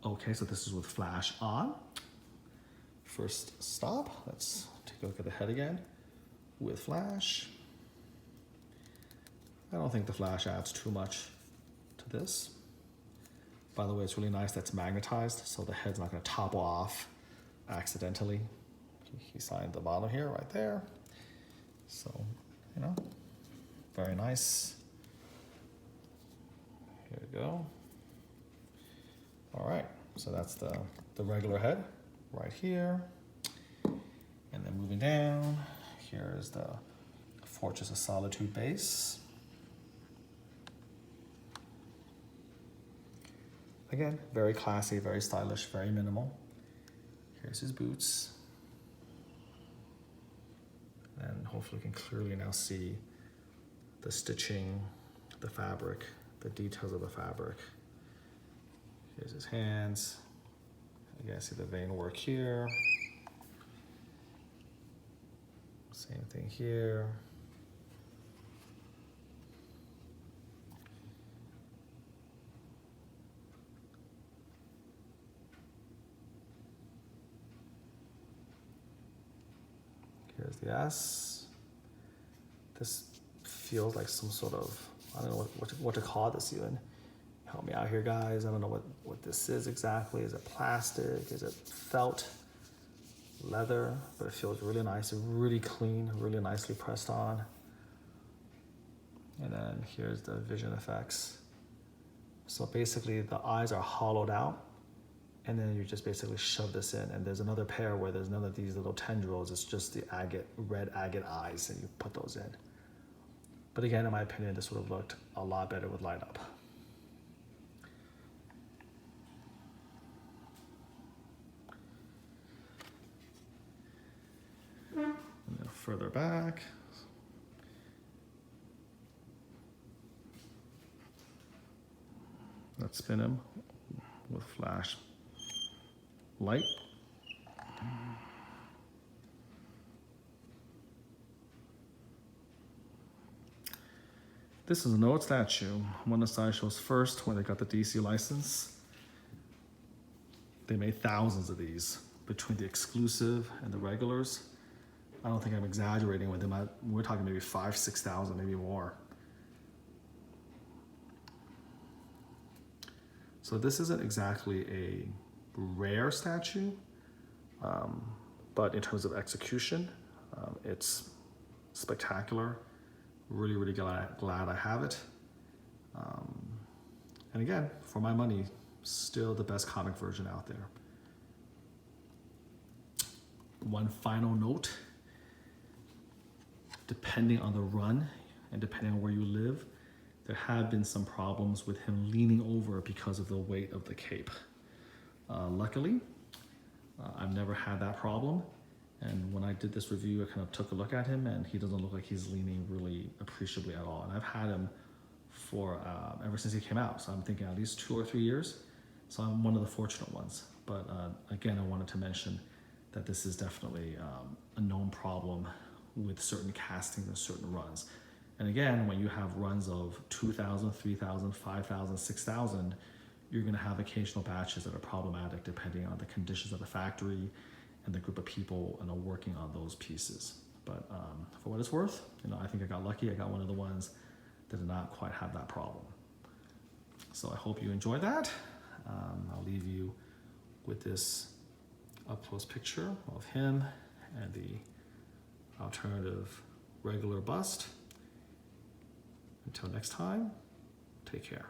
Okay, so this is with flash on. First stop, let's take a look at the head again with flash. I don't think the flash adds too much to this. By the way, it's really nice that's magnetized, so the head's not gonna topple off accidentally. He signed the bottom here, right there. So, you know, very nice. Here we go. All right, so that's the regular head right here. And then moving down, here is the Fortress of Solitude base. Again, very classy, very stylish, very minimal. Here's his boots. And hopefully you can clearly now see the stitching, the fabric, the details of the fabric. Here's his hands. Again, see the vein work here. Same thing here. Here's the S. This feels like some sort of, I don't know what to call this even. Help me out here, guys. I don't know what this is exactly. Is it plastic? Is it felt? Leather? But it feels really nice, really clean, really nicely pressed on. And then here's the vision effects. So basically the eyes are hollowed out, and then you just basically shove this in. And there's another pair where there's none of these little tendrils. It's just the red agate eyes, and you put those in. But again, in my opinion, this would have looked a lot better with light up. And then further back. Let's spin him with flash light. This is an old statue, one of Sideshow's first when they got the DC license. They made thousands of these between the exclusive and the regulars. I don't think I'm exaggerating with them. We're talking maybe 5,000, 6,000, maybe more. So this isn't exactly a rare statue, but in terms of execution, it's spectacular. Really, really glad I have it. And again, for my money, still the best comic version out there. One final note, depending on the run and depending on where you live, there have been some problems with him leaning over because of the weight of the cape. Luckily, I've never had that problem. And when I did this review, I kind of took a look at him, and he doesn't look like he's leaning really appreciably at all. And I've had him for ever since he came out. So I'm thinking at least 2 or 3 years. So I'm one of the fortunate ones. But again, I wanted to mention that this is definitely a known problem with certain castings and certain runs. And again, when you have runs of 2,000, 3,000, 5,000, 6,000, you're gonna have occasional batches that are problematic depending on the conditions of the factory and the group of people working on those pieces. But for what it's worth, I think I got lucky. I got one of the ones that did not quite have that problem. So I hope you enjoyed that. I'll leave you with this up-close picture of him and the alternative regular bust. Until next time, take care.